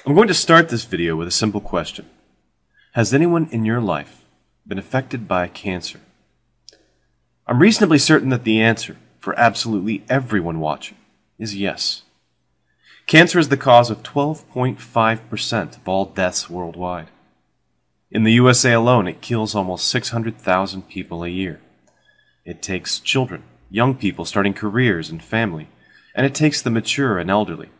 I'm going to start this video with a simple question. Has anyone in your life been affected by cancer? I'm reasonably certain that the answer, for absolutely everyone watching, is yes. Cancer is the cause of 12.5% of all deaths worldwide. In the USA alone, it kills almost 600,000 people a year. It takes children, young people starting careers and family, and it takes the mature and elderly.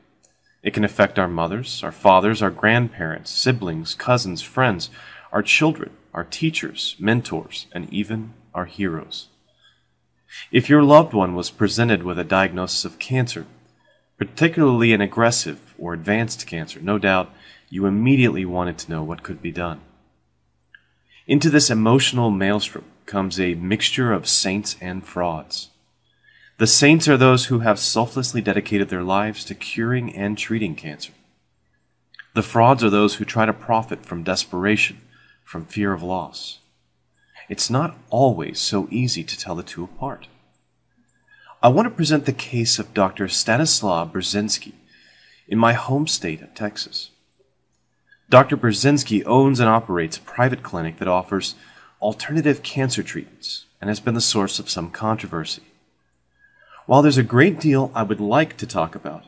It can affect our mothers, our fathers, our grandparents, siblings, cousins, friends, our children, our teachers, mentors, and even our heroes. If your loved one was presented with a diagnosis of cancer, particularly an aggressive or advanced cancer, no doubt you immediately wanted to know what could be done. Into this emotional maelstrom comes a mixture of saints and frauds. The saints are those who have selflessly dedicated their lives to curing and treating cancer. The frauds are those who try to profit from desperation, from fear of loss. It's not always so easy to tell the two apart. I want to present the case of Dr. Stanislaw Burzynski in my home state of Texas. Dr. Burzynski owns and operates a private clinic that offers alternative cancer treatments and has been the source of some controversy. While there's a great deal I would like to talk about,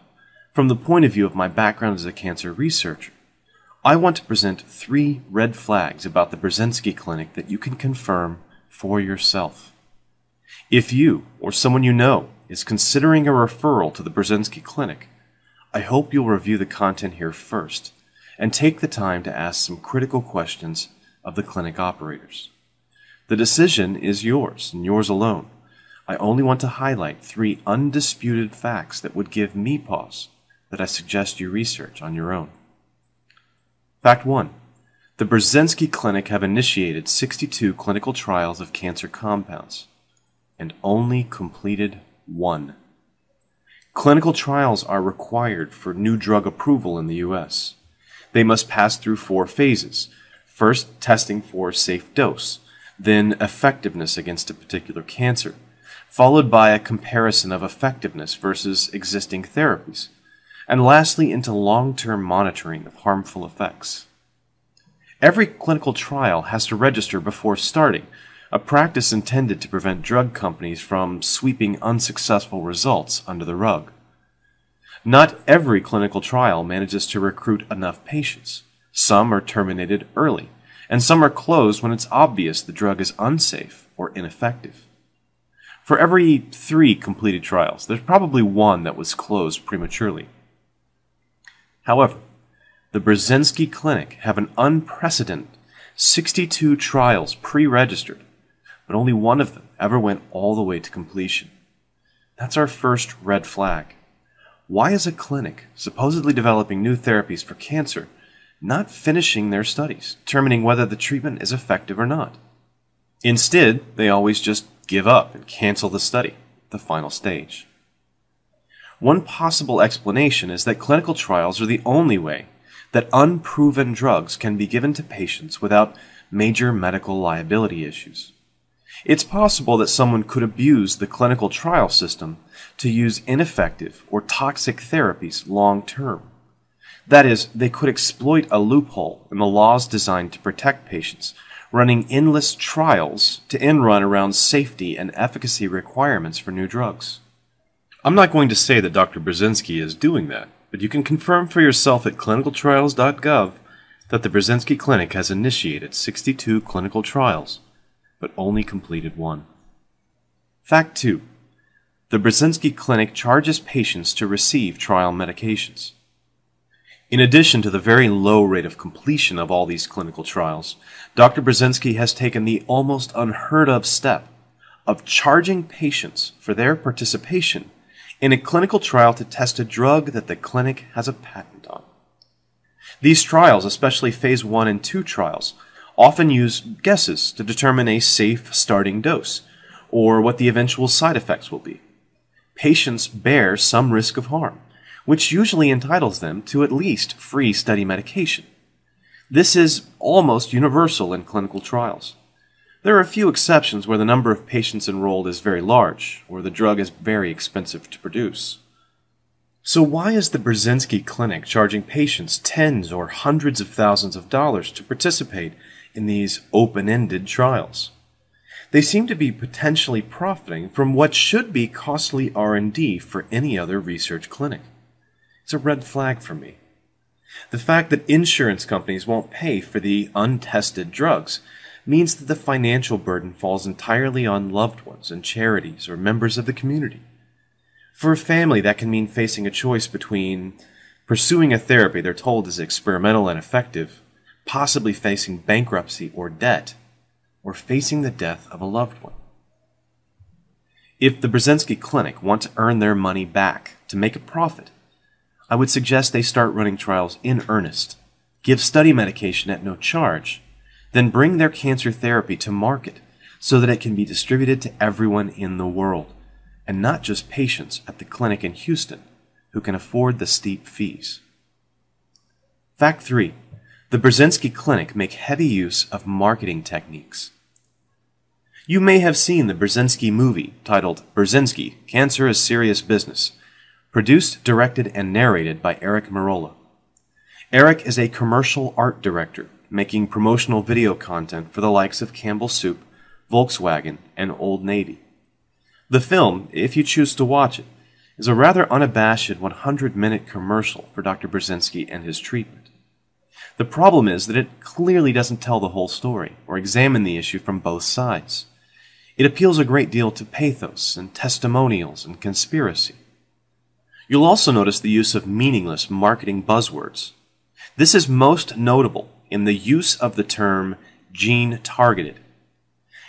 from the point of view of my background as a cancer researcher, I want to present 3 red flags about the Burzynski Clinic that you can confirm for yourself. If you, or someone you know, is considering a referral to the Burzynski Clinic, I hope you'll review the content here first and take the time to ask some critical questions of the clinic operators. The decision is yours, and yours alone. I only want to highlight 3 undisputed facts that would give me pause that I suggest you research on your own. Fact 1. The Burzynski Clinic have initiated 62 clinical trials of cancer compounds and only completed 1. Clinical trials are required for new drug approval in the U.S. They must pass through 4 phases. First, testing for safe dose, then effectiveness against a particular cancer, followed by a comparison of effectiveness versus existing therapies, and lastly into long-term monitoring of harmful effects. Every clinical trial has to register before starting, a practice intended to prevent drug companies from sweeping unsuccessful results under the rug. Not every clinical trial manages to recruit enough patients. Some are terminated early, and some are closed when it's obvious the drug is unsafe or ineffective. For every 3 completed trials, there's probably 1 that was closed prematurely. However, the Burzynski Clinic have an unprecedented 62 trials pre-registered, but only 1 of them ever went all the way to completion. That's our first red flag. Why is a clinic supposedly developing new therapies for cancer not finishing their studies, determining whether the treatment is effective or not? Instead, they always just give up and cancel the study, the final stage. One possible explanation is that clinical trials are the only way that unproven drugs can be given to patients without major medical liability issues. It's possible that someone could abuse the clinical trial system to use ineffective or toxic therapies long term. That is, they could exploit a loophole in the laws designed to protect patients, running endless trials to end run around safety and efficacy requirements for new drugs. I'm not going to say that Dr. Burzynski is doing that, but you can confirm for yourself at clinicaltrials.gov that the Burzynski Clinic has initiated 62 clinical trials, but only completed 1. Fact 2. The Burzynski Clinic charges patients to receive trial medications. In addition to the very low rate of completion of all these clinical trials, Dr. Burzynski has taken the almost unheard of step of charging patients for their participation in a clinical trial to test a drug that the clinic has a patent on. These trials, especially phase 1 and 2 trials, often use guesses to determine a safe starting dose or what the eventual side effects will be. Patients bear some risk of harm, which usually entitles them to at least free study medication. This is almost universal in clinical trials. There are a few exceptions where the number of patients enrolled is very large, or the drug is very expensive to produce. So why is the Brzezinski Clinic charging patients tens or hundreds of thousands of dollars to participate in these open-ended trials? They seem to be potentially profiting from what should be costly R&D for any other research clinic. It's a red flag for me. The fact that insurance companies won't pay for the untested drugs means that the financial burden falls entirely on loved ones and charities or members of the community. For a family, that can mean facing a choice between pursuing a therapy they're told is experimental and effective, possibly facing bankruptcy or debt, or facing the death of a loved one. If the Brzezinski Clinic want to earn their money back to make a profit, I would suggest they start running trials in earnest, give study medication at no charge, then bring their cancer therapy to market so that it can be distributed to everyone in the world, and not just patients at the clinic in Houston who can afford the steep fees. Fact 3. The Brzezinski Clinic make heavy use of marketing techniques. You may have seen the Brzezinski movie titled Brzezinski, Cancer is Serious Business, produced, directed, and narrated by Eric Merola. Eric is a commercial art director making promotional video content for the likes of Campbell Soup, Volkswagen, and Old Navy. The film, if you choose to watch it, is a rather unabashed 100-minute commercial for Dr. Brzezinski and his treatment. The problem is that it clearly doesn't tell the whole story or examine the issue from both sides. It appeals a great deal to pathos and testimonials and conspiracy. You'll also notice the use of meaningless marketing buzzwords. This is most notable in the use of the term gene-targeted.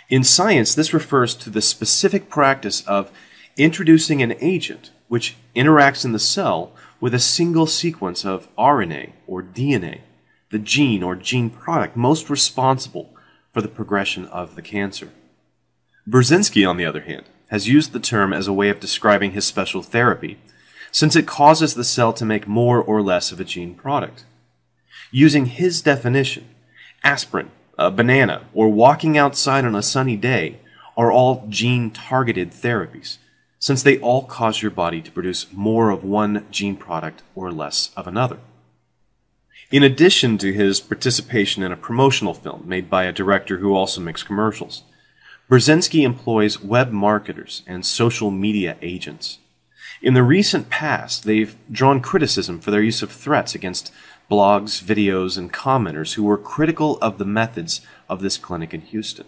In science, this refers to the specific practice of introducing an agent which interacts in the cell with a single sequence of RNA or DNA, the gene or gene product most responsible for the progression of the cancer. Brzezinski, on the other hand, has used the term as a way of describing his special therapy, since it causes the cell to make more or less of a gene product. Using his definition, aspirin, a banana, or walking outside on a sunny day are all gene-targeted therapies, since they all cause your body to produce more of one gene product or less of another. In addition to his participation in a promotional film made by a director who also makes commercials, Brzezinski employs web marketers and social media agents. In the recent past, they've drawn criticism for their use of threats against blogs, videos, and commenters who were critical of the methods of this clinic in Houston.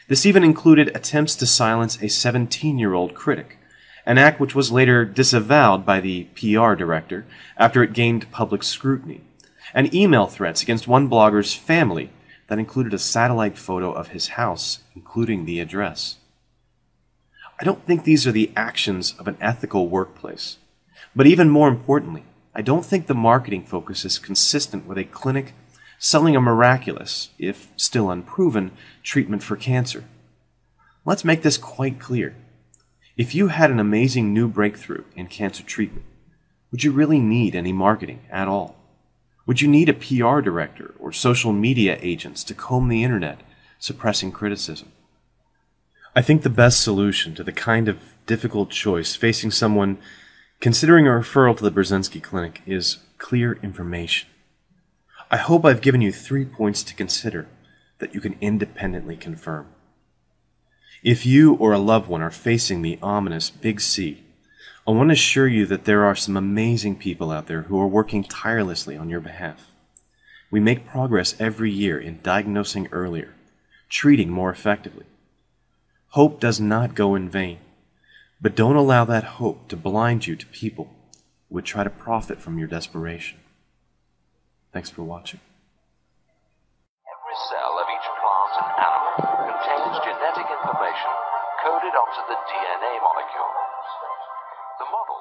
This even included attempts to silence a 17-year-old critic, an act which was later disavowed by the PR director after it gained public scrutiny, and email threats against one blogger's family that included a satellite photo of his house, including the address. I don't think these are the actions of an ethical workplace, but even more importantly, I don't think the marketing focus is consistent with a clinic selling a miraculous, if still unproven, treatment for cancer. Let's make this quite clear. If you had an amazing new breakthrough in cancer treatment, would you really need any marketing at all? Would you need a PR director or social media agents to comb the internet, suppressing criticism? I think the best solution to the kind of difficult choice facing someone considering a referral to the Brzezinski Clinic is clear information. I hope I've given you 3 points to consider that you can independently confirm. If you or a loved one are facing the ominous Big C, I want to assure you that there are some amazing people out there who are working tirelessly on your behalf. We make progress every year in diagnosing earlier, treating more effectively. Hope does not go in vain, but don't allow that hope to blind you to people who would try to profit from your desperation. Thanks for watching. Every cell of each plant and animal contains genetic information coded onto the DNA molecule. The model